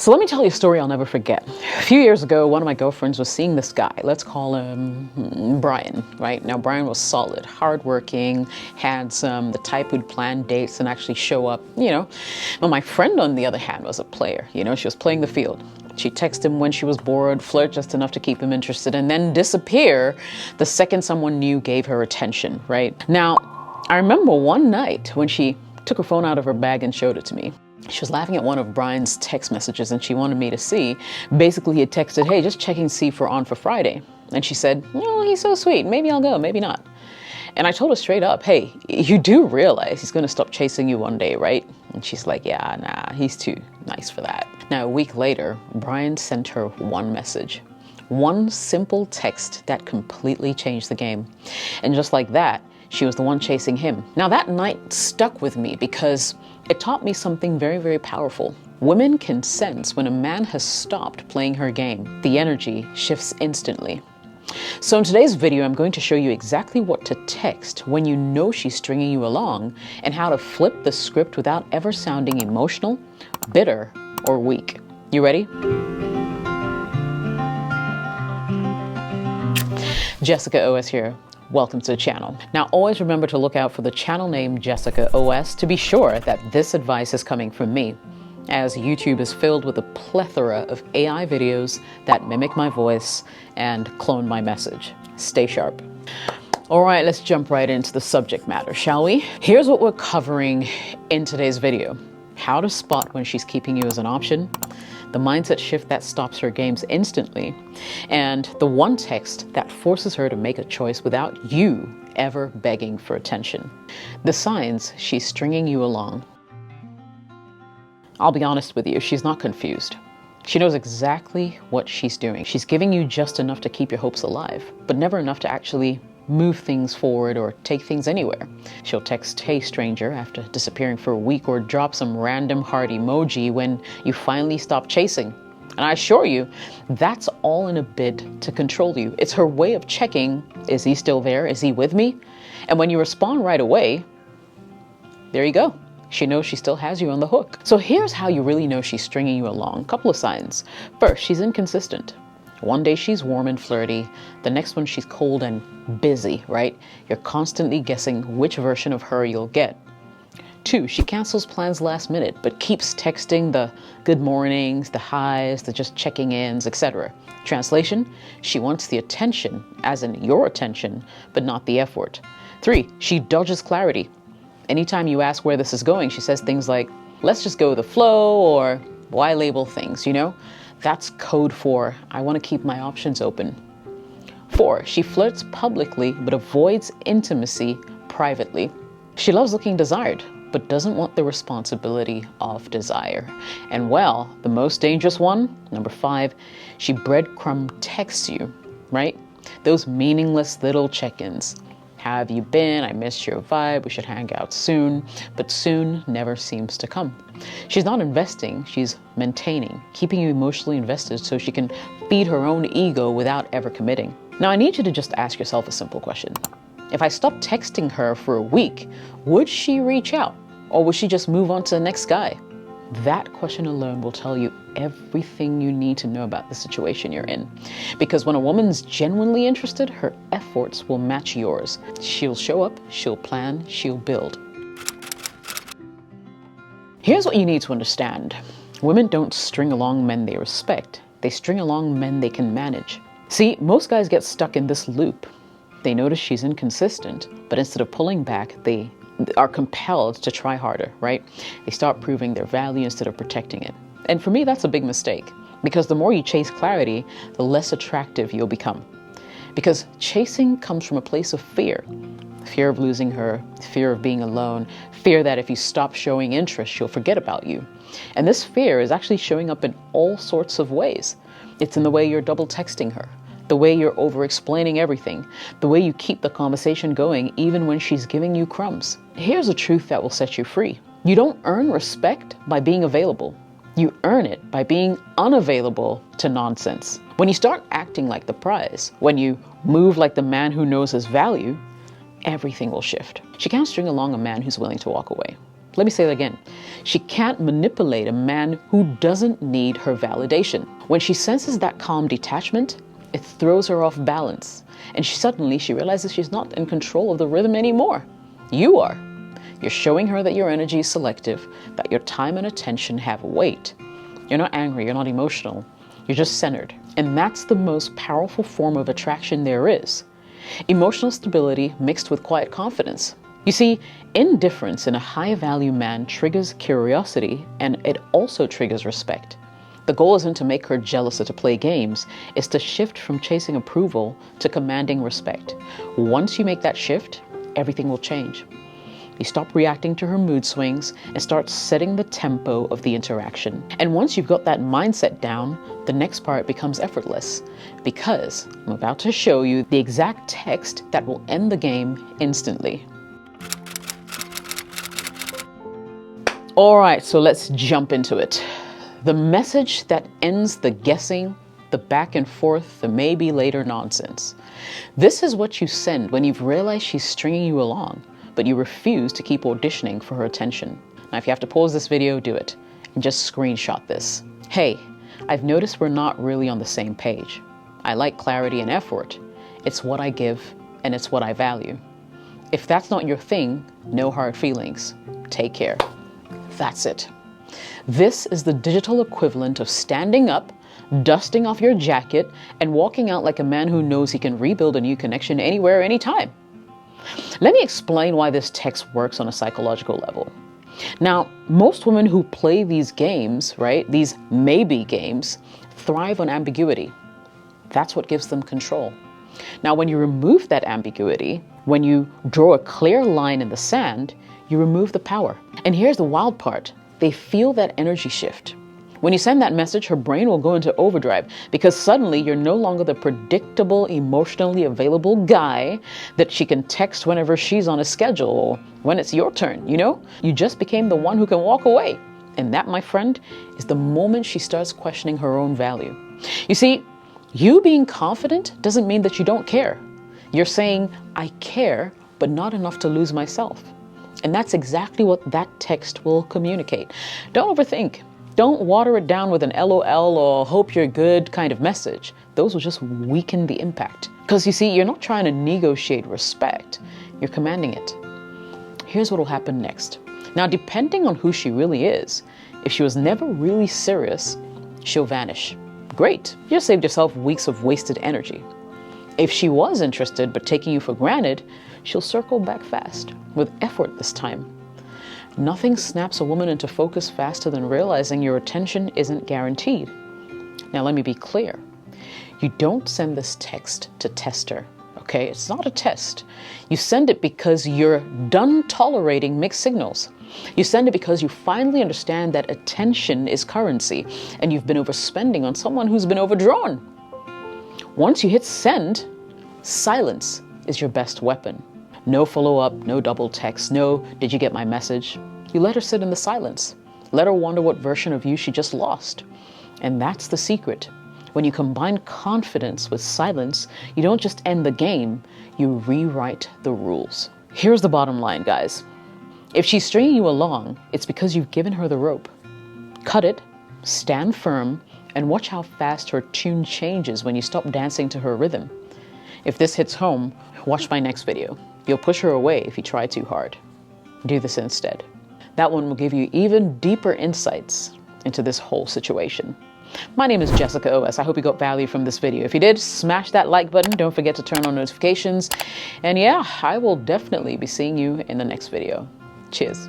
So let me tell you a story I'll never forget. A few years ago, one of my girlfriends was seeing this guy. Let's call him Brian, right? Now, Brian was solid, hardworking, handsome, the type who'd plan dates and actually show up, you know. But my friend, on the other hand, was a player. You know, she was playing the field. She'd text him when she was bored, flirt just enough to keep him interested, and then disappear the second someone new gave her attention, right? Now, I remember one night when she took her phone out of her bag and showed it to me. She was laughing at one of Brian's text messages and she wanted me to see. Basically, he had texted, "Hey, just checking to see if we're on for Friday." And she said, "Oh, he's so sweet. Maybe I'll go, maybe not." And I told her straight up, "Hey, you do realize he's going to stop chasing you one day, right?" And she's like, "Yeah, nah, he's too nice for that." Now, a week later, Brian sent her one message. One simple text that completely changed the game. And just like that, she was the one chasing him. Now, that night stuck with me because it taught me something very, very powerful. Women can sense when a man has stopped playing her game. The energy shifts instantly. So in today's video, I'm going to show you exactly what to text when you know she's stringing you along and how to flip the script without ever sounding emotional, bitter, or weak. You ready? Jessica OS here. Welcome to the channel. Now, always remember to look out for the channel name Jessica OS to be sure that this advice is coming from me, as YouTube is filled with a plethora of AI videos that mimic my voice and clone my message. Stay sharp. All right, let's jump right into the subject matter, shall we? Here's what we're covering in today's video. How to spot when she's keeping you as an option, the mindset shift that stops her games instantly, and the one text that forces her to make a choice without you ever begging for attention. The signs she's stringing you along. I'll be honest with you, she's not confused. She knows exactly what she's doing. She's giving you just enough to keep your hopes alive, but never enough to actually move things forward or take things anywhere. She'll text, "Hey stranger," after disappearing for a week, or drop some random heart emoji when you finally stop chasing. And I assure you, that's all in a bid to control you. It's her way of checking, is he still there? Is he with me? And when you respond right away, there you go. She knows she still has you on the hook. So here's how you really know she's stringing you along. A couple of signs. First, she's inconsistent. One day she's warm and flirty, the next one she's cold and busy, right? You're constantly guessing which version of her you'll get. 2, she cancels plans last minute, but keeps texting the good mornings, the highs, the just checking ins, etc. Translation, she wants the attention, as in your attention, but not the effort. 3, she dodges clarity. Anytime you ask where this is going, she says things like, "Let's just go with the flow," or "Why label things, you know?" That's code for, "I want to keep my options open." 4, she flirts publicly but avoids intimacy privately. She loves looking desired but doesn't want the responsibility of desire. And well, the most dangerous one, number 5, she breadcrumb texts you, right? Those meaningless little check-ins. "How have you been? I missed your vibe. We should hang out soon." But soon never seems to come. She's not investing, she's maintaining, keeping you emotionally invested so she can feed her own ego without ever committing. Now, I need you to just ask yourself a simple question. If I stopped texting her for a week, would she reach out? Or would she just move on to the next guy? That question alone will tell you everything you need to know about the situation you're in. Because when a woman's genuinely interested, her efforts will match yours. She'll show up, she'll plan, she'll build. Here's what you need to understand. Women don't string along men they respect. They string along men they can manage. See, most guys get stuck in this loop. They notice she's inconsistent, but instead of pulling back, they are compelled to try harder, right? They start proving their value instead of protecting it. And for me, that's a big mistake, because the more you chase clarity, the less attractive you'll become. Because chasing comes from a place of fear. Fear of losing her, fear of being alone, fear that if you stop showing interest, she'll forget about you. And this fear is actually showing up in all sorts of ways. It's in the way you're double texting her, the way you're over-explaining everything, the way you keep the conversation going even when she's giving you crumbs. Here's a truth that will set you free. You don't earn respect by being available. You earn it by being unavailable to nonsense. When you start acting like the prize, when you move like the man who knows his value, everything will shift. She can't string along a man who's willing to walk away. Let me say that again. She can't manipulate a man who doesn't need her validation. When she senses that calm detachment, it throws her off balance. And suddenly she realizes she's not in control of the rhythm anymore. You are. You're showing her that your energy is selective, that your time and attention have weight. You're not angry, you're not emotional. You're just centered. And that's the most powerful form of attraction there is. Emotional stability mixed with quiet confidence. You see, indifference in a high-value man triggers curiosity, and it also triggers respect. The goal isn't to make her jealous or to play games. It's to shift from chasing approval to commanding respect. Once you make that shift, everything will change. You stop reacting to her mood swings and start setting the tempo of the interaction. And once you've got that mindset down, the next part becomes effortless, because I'm about to show you the exact text that will end the game instantly. All right, so let's jump into it. The message that ends the guessing, the back and forth, the maybe later nonsense. This is what you send when you've realized she's stringing you along, but you refuse to keep auditioning for her attention. Now, if you have to pause this video, do it, and just screenshot this. Hey, I've noticed we're not really on the same page. I like clarity and effort. It's what I give, and it's what I value. If that's not your thing, no hard feelings. Take care. That's it. This is the digital equivalent of standing up, dusting off your jacket, and walking out like a man who knows he can rebuild a new connection anywhere, anytime. Let me explain why this text works on a psychological level. Now, most women who play these games, right, these maybe games, thrive on ambiguity. That's what gives them control. Now, when you remove that ambiguity, when you draw a clear line in the sand, you remove the power. And here's the wild part. They feel that energy shift. When you send that message, her brain will go into overdrive, because suddenly you're no longer the predictable, emotionally available guy that she can text whenever she's on a schedule or when it's your turn, you know? You just became the one who can walk away. And that, my friend, is the moment she starts questioning her own value. You see, you being confident doesn't mean that you don't care. You're saying, I care, but not enough to lose myself. And that's exactly what that text will communicate. Don't overthink. Don't water it down with an LOL or hope you're good kind of message. Those will just weaken the impact. Because you see, you're not trying to negotiate respect. You're commanding it. Here's what will happen next. Now, depending on who she really is, if she was never really serious, she'll vanish. Great. You saved yourself weeks of wasted energy. If she was interested but taking you for granted, she'll circle back fast, with effort this time. Nothing snaps a woman into focus faster than realizing your attention isn't guaranteed. Now, let me be clear. You don't send this text to test her, okay? It's not a test. You send it because you're done tolerating mixed signals. You send it because you finally understand that attention is currency, and you've been overspending on someone who's been overdrawn. Once you hit send, silence is your best weapon. No follow-up, no double text, no, did you get my message? You let her sit in the silence. Let her wonder what version of you she just lost. And that's the secret. When you combine confidence with silence, you don't just end the game, you rewrite the rules. Here's the bottom line, guys. If she's stringing you along, it's because you've given her the rope. Cut it, stand firm, and watch how fast her tune changes when you stop dancing to her rhythm. If this hits home, watch my next video. You'll push her away if you try too hard. Do this instead. That one will give you even deeper insights into this whole situation. My name is Jessica OS. I hope you got value from this video. If you did, smash that like button. Don't forget to turn on notifications. And yeah, I will definitely be seeing you in the next video. Cheers.